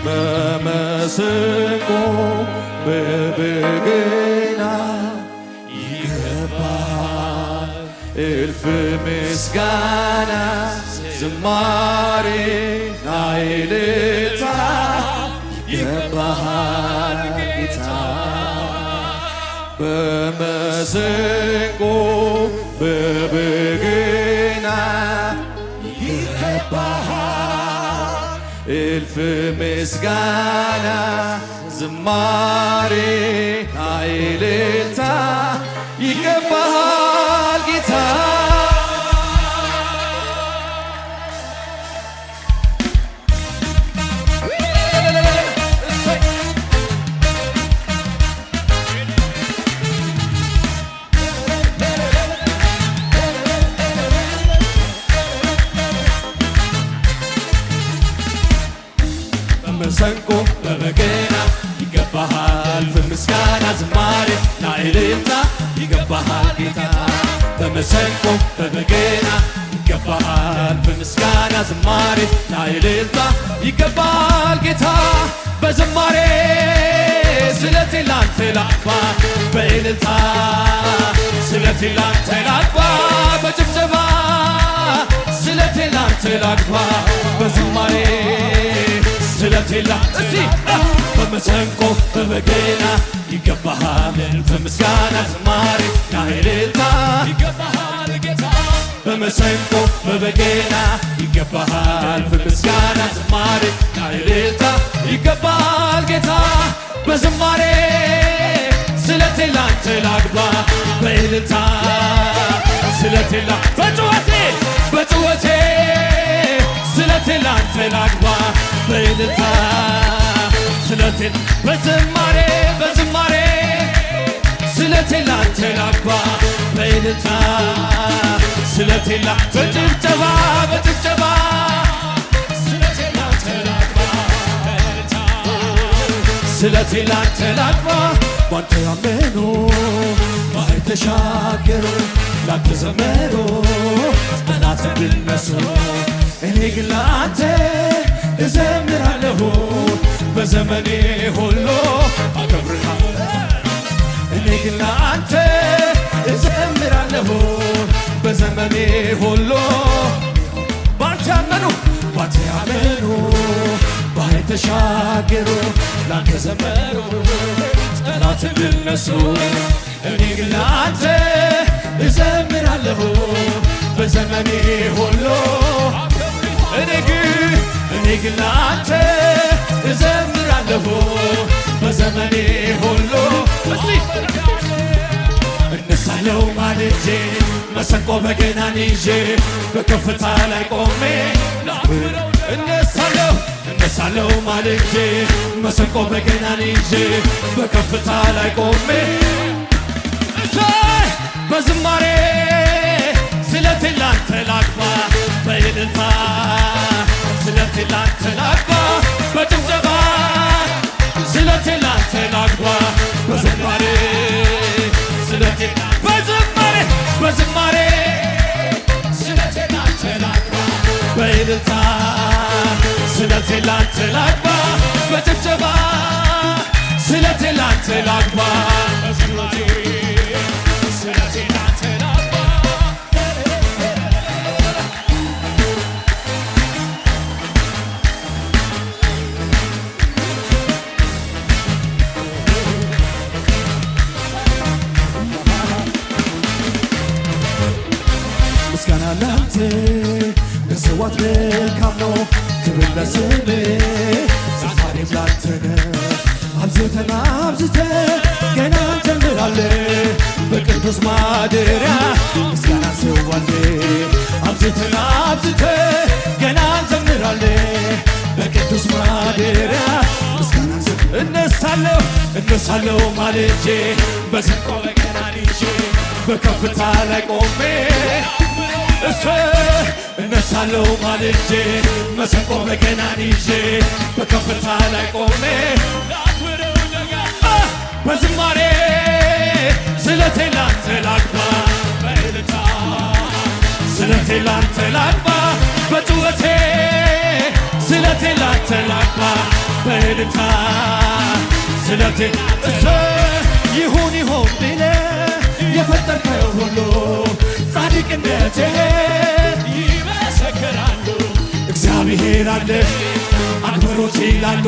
በመሰንቆ በበገና ይገባል እልፍ ምስጋና ዝማሬ ናይልታ ይገባል ጌታ በመሰንቆ በበገና ይገባል እልፍ ምስጋና ዝማሬ ናይልታ ይገባል ጌታ በመሰንቆ በበገና ይገባሃል በምስጋና ዝማሬ ናይልታ ይገባሃል ጌታ በመሰንቆ በበገና ይገባሃል በምስጋና ዝማሬ ናይልታ ይገባሃል ጌታ በዝማሬ ስለቴ ላንተ ላግባ በእልልታ ስለቴ ላንተ ላግባ በጭብጨባ ስለቴ ላንተ ላግባ በዝማሬ ስለቴላ እስቲ በመሰንቆ በበገና ይገባሃል በምስጋና ዝማሬ ናይልታ ይገባሃል ጌታ በመሰንቆ በበገና ይገባሃል በምስጋና ዝማሬ ናይልታ ይገባሃል ጌታ በዝማሬ ስለቴ ላንተ ላግባ በእልልታ ስለቴ በጩኸቴ ስለቴ ላንተ ላግባ በእልልታ ስለቴ በዝማሬ ስለቴ ላንተ ላግባ በእልልታ ስለቴ በጭብጨባ ስለቴ ላንተ ላግባ በእልልታ ስለቴ ላንተ ላግባ ባንተ ያመኑ ባሕር ተሻገሩ ላንተ ዘመሩ ጠላት ቢነሱ እኔ ግን ላንተ እዘምራለሁ በዘመኔ ሁሉ አከብርሃለሁ እኔ ግን ላንተ እዘምራለሁ በዘመኔ ሁሉ ባንተ ያመኑ ባሕር ተሻገሩ ላንተ ዘመሩ ጠላት ቢነሱ እኔ ግን ላንተ እዘምራለሁ በዘመኔ ሁሉ እኔ ግን ላንተ እዘምራለሁ በዘመኔ ሁሉ እነሳለሁ ማልጄ መሰንቆ በገናን ይዤ በከፍታ ላይ ቆሜ እነሳለሁ ማልጄ መሰንቆ በገናን ይዤ በከፍታ ላይ ቆሜ በዝማሬ ስለቴ ላንተ ላግባ በእልልታ ስለቴ ላንተ ላግባ በጭብጨባ ስለቴ ላንተ ላግባ በዝማሬ ስለቴ በዝማሬ ስለቴ ላንተ ላግባ በእልልታ ስለቴ ላንተ ላግባ በጭብጨባ ስለቴ ላንተ ላግባ በዝማሬ ስለቴ ላንተ ላግባ ምስጋና ላንተ መሰዋት መልካም ነው ክብር ለስምህ ዝማሬም ላንተ ነው አብዝተን ገና እንዘምራለን በቅዱስ ማደሪያ ምስጋና እንሰዋለን አብዝተን ገና እንዘምራለን በቅዱስ ማደሪያ ምስጋና እነሳለሁ ማልጄ በመሰንቆ በገናን ይዤ በከፍታ ላይ ቆሜ እነሳለሁ ማልጄ መሰንቆ በገናን ይዤ በከፍታ ላይ ቆሜ በዝማሬ ስለቴ ላንተ ላግባ በእልልታ ስለቴ ላንተ ላግባ በጩኸቴ ስለቴ ላንተ ላግባ በእልልታ ስለቴ ይሁን ይሁን ብለህ የፈጠርከው ሁሉ ጻድቅነትህን ይመሰክራሉ። እግዚአብሔር አለ አክብሮት ይላሉ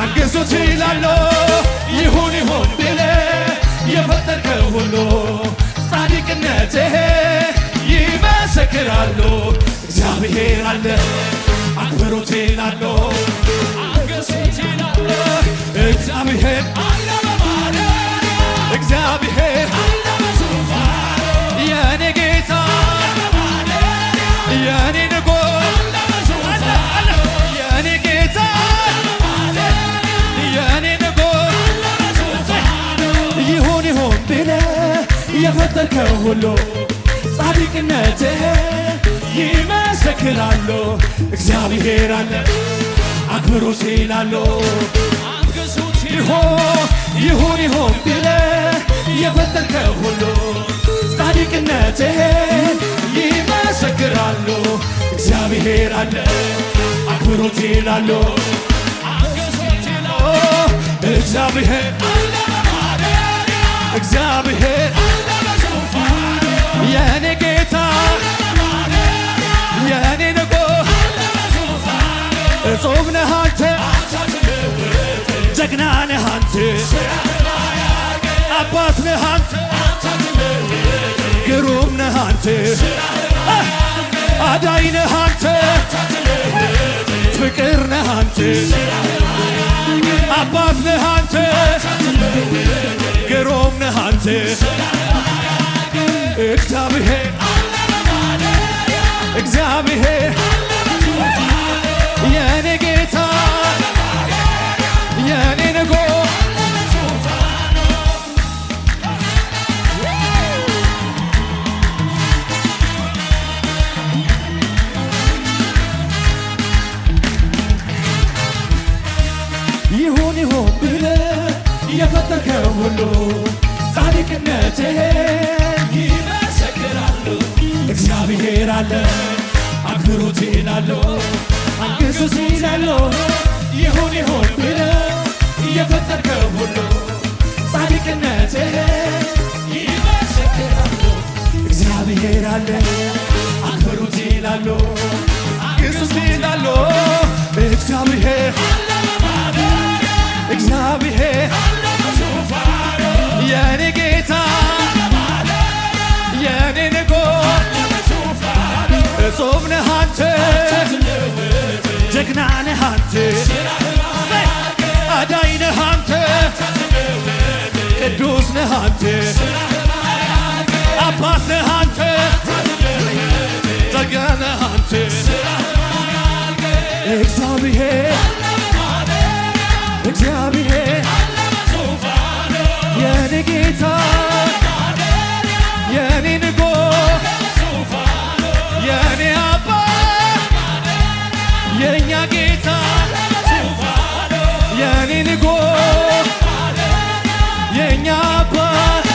አግዙት ይላሉ። ይሁን ይሁን ብለህ የፈጠርከው ሁሉ ጻድቅነትህን ይመሰክራሉ። እግዚአብሔር አለ አክብሮት ይላሉ አግዙት ይላሉ። እግዚአብሔር አለ በማደሪያው እግዚአብሔር አለ በዙፋኑ የኔ ጌታ የኔ ንጉሥ የኔ ጌታ የኔ ንጉሥ ይሁን ይሁን ብለህ የፈጠርከው ሁሉ ጻድቅነትህን ይመሰክራሉ። እግዚአብሔር አለ አክብሮት ይላሉ አግዙት ይሁን ይሁን ብለህ የፈጠርከው ሁሉ ጻድቅነትህን ይመሰክራሉ። እግዚአብሔር አለ አክብሮት ይላሉ አግዙት ይላሉ። እግዚአብሔር አለ በማደሪያው እግዚአብሔር አለ በዙፋኑ የኔ ጌታ የኔ ንጉሥ እጹብ ነህ አንተ ጀግና ነህ አንተ አባት ነህ አንተ ግሩም ነህ አንተ አዳኝ ነህ አንተ ፍቅር ነህ አንተ አባት ነህ አንተ ግሩም ነህ አንተ እግዚአብሔር እግዚአብሔር የኔ ጌታ የኔ ንጉሥ ይሁን ይሁን ብለህ የፈጠርከው ሁሉ ጻድቅነትህን ይመሰክራሉ። እግዚአብሔር አለ አክብሮት ይላሉ አግዙት ይላሉ። ይሁን ይሁን ብለህ የፈጠርከው ሁሉ ጻድቅነትህን ይመሰክራሉ። እግዚአብሔር አለ አክብሮት ይላሉ አግዙት ይላሉ። እግዚአብሔር እግዚአብሔር የኔ ጌታ የኔ ንጉሥ እጹብ ነህ አንተ ጀግና ነህ አንተ አዳኝ ነህ አንተ ቅዱስ ነህ አንተ አባት ነህ አንተ ጸጋ ነህ አንተ እግዚአብሔር እግዚአብሔር የኔ ጌታ የኔ ንጉሥ የኔ አባት የእኛ ጌታ የኔ ንጉሥ የእኛ አባት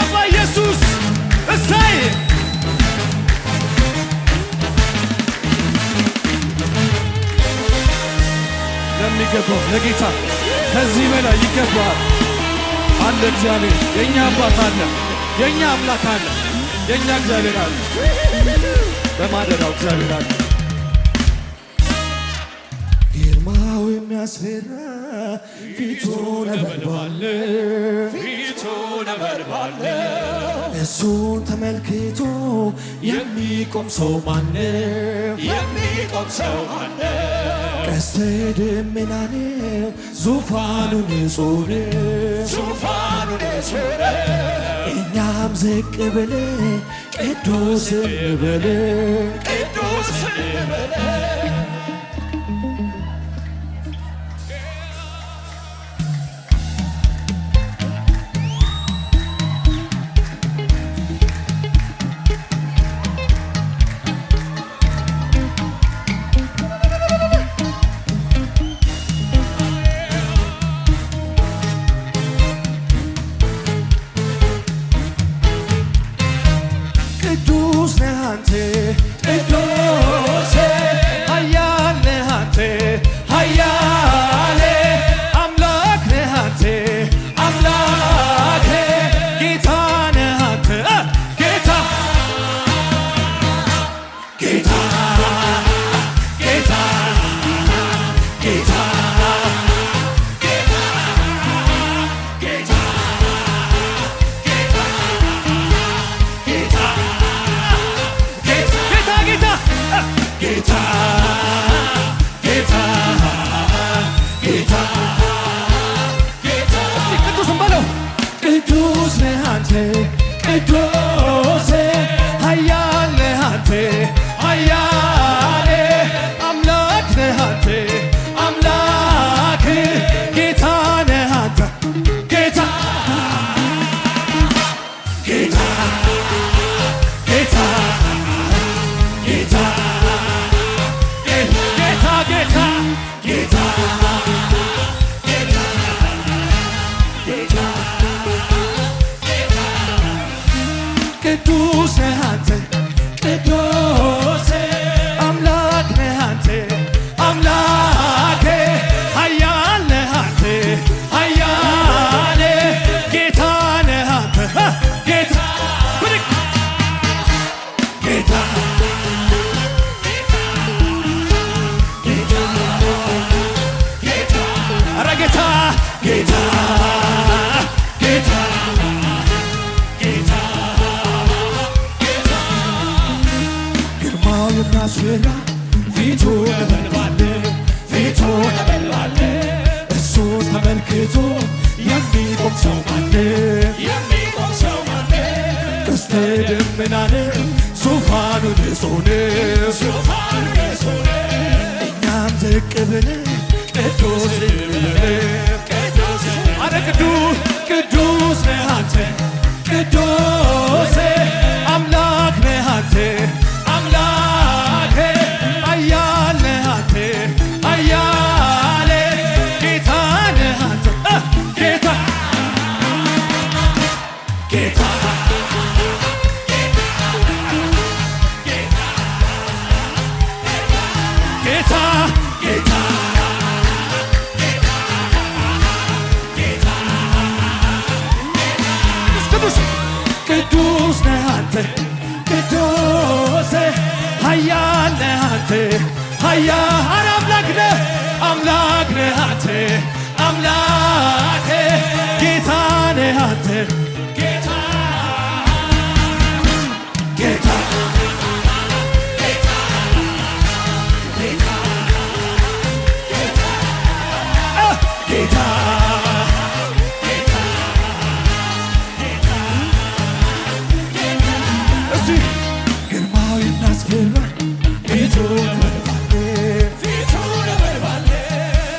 አባ ኢየሱስ እሰይ ለሚገባው ለጌታ ከዚህ በላይ ይገባል አለ። እግዚአብሔር የእኛ አባት አለ፣ የእኛ አምላክ አለ፣ የእኛ እግዚአብሔር አለ። በማደሪያው እግዚአብሔር አለ። ግርማው የሚያስፈራ ፊቱ ነበልባል እሱን ተመልክቶ የሚቆም ሰው ማነው? ቀስተ ደመና ነው ዙፋኑ ንጹሕ እኛም ዝቅ ብለን ቅዱስ እንበል ቅዱስ ኃያል ነህ አንተ ኃያል አምላክ ነህ አንተ አምላክ ጌታ ነህ አንተ ጌታ ጌታ ጌታ ጌታ ጌታ ጌታ ቅዱስ ነህ አንተ ቅዱስ አምላክ ነህ አንተ አምላክ ኃያል ነህ አንተ ኃያል ጌታ ነህ አንተ ጌታ ጌታ ኧረ ጌታ ጌታ ጌታ ግርማው የሚያስፈራ ፊቱ ነበልባል ፊቱ ነበልባል እሱን ተመልክቶ የሚቆም ሰው ማን የሚቆም ሰው ማን ቀስተ ደመናን ዙፋኑ ንጹሕ እኛም ዝቅ ብለን ቅዱስ ቅዱስ አረ ቅዱስ ቅዱስ ነህ አንተ ቅዱስ አምላክ ነህ አንተ አምላክ ኃያል ነህ አንተ ኃያል ጌታ ነህ አንተ ጌታ ጌታ ጌታ ጌታ ቅዱስ ነህ አንተ ቅዱስ ኃያል ነህ አንተ ኃያል አምላክ ነህ አንተ አምላክ ጌታ ነህ አንተ ጌታ ጌታ ጌታ ግርማዊ እናስፈራ ፊቱ ነበልባል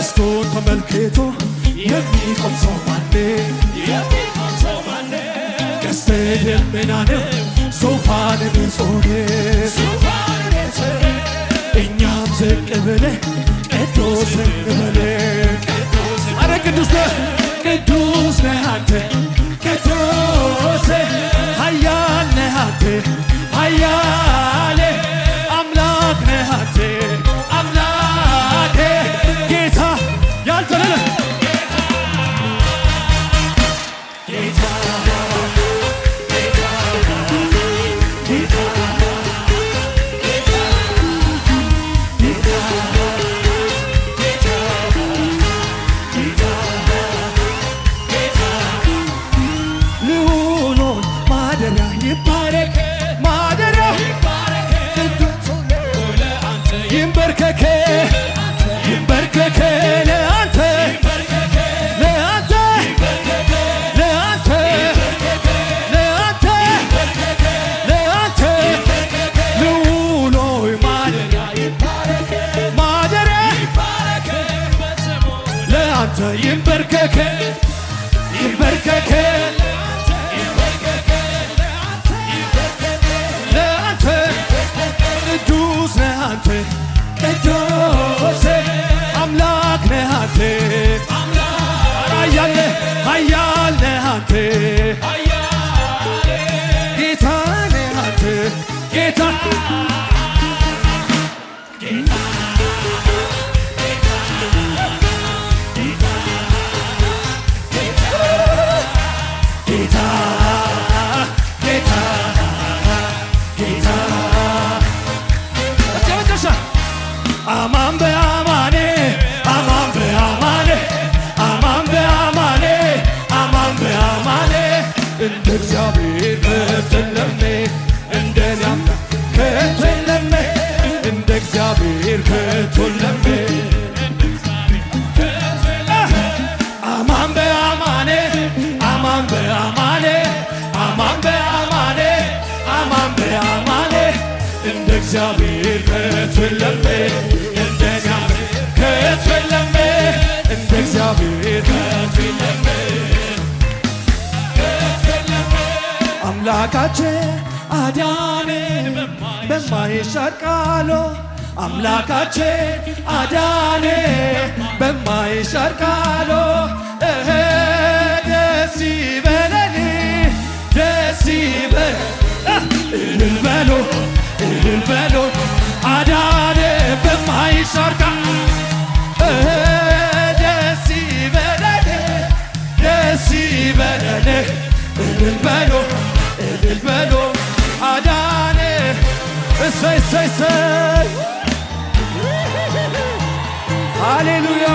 እሱን ተመልክቶ የሚቆም ሰው ማን ቀስተ ደመናን ዙፋኑ ንጹሕ እኛም ዝቅ ብለን ቅዱስ እንበል አረ ቅዱስ ነህ አንተ ቅዱስ ኃያል ነህ አንተ ኃያል አምላክ ነህ አንተ አምላክ ጌታ ያልተለለ ጌታ ይንበርከክ ለአንተ ለአንተ ለአንተ ለአንተ ለአንተ ልዑል ሆይ ማደሪያ ለአንተ ይንበርከክ ይንበርከክ ለአንተ ቅዱስ ነህ አንተ ቅዱስ አምላክ ነህ አንተ ኃያል ነህ አንተ ጌታ ነህ አንተ ጌታ ጌታ አማን በአማኔ አማን በአማኔ አማን በአማኔ አማን በአማኔ እንደ እግዚአብሔር ከቶ የለም እንደኔ አምላክ ከቶ የለም እንደ እግዚአብሔር ከቶ የለም አማን በአማኔ አማን በአማኔ አማን እግዚአብሔር ከቶ የለም እንደኛ ከቶ የለም እንደ እግዚአብሔር ከቶ የለም አምላካችን አዳነን በማይሻር ቃሉ አምላካችን አዳነን በማይሻር ቃሉ ደስ ይበለን ደስ ይበለን እልል በሉ እልል በሉ አዳነን በማይሻር ቃሉ ደስ ይበለን ደስ ይበለን እልል በሉ እልል በሉ አዳነን እሰይ እሰይ እሰይ ሃሌሉያ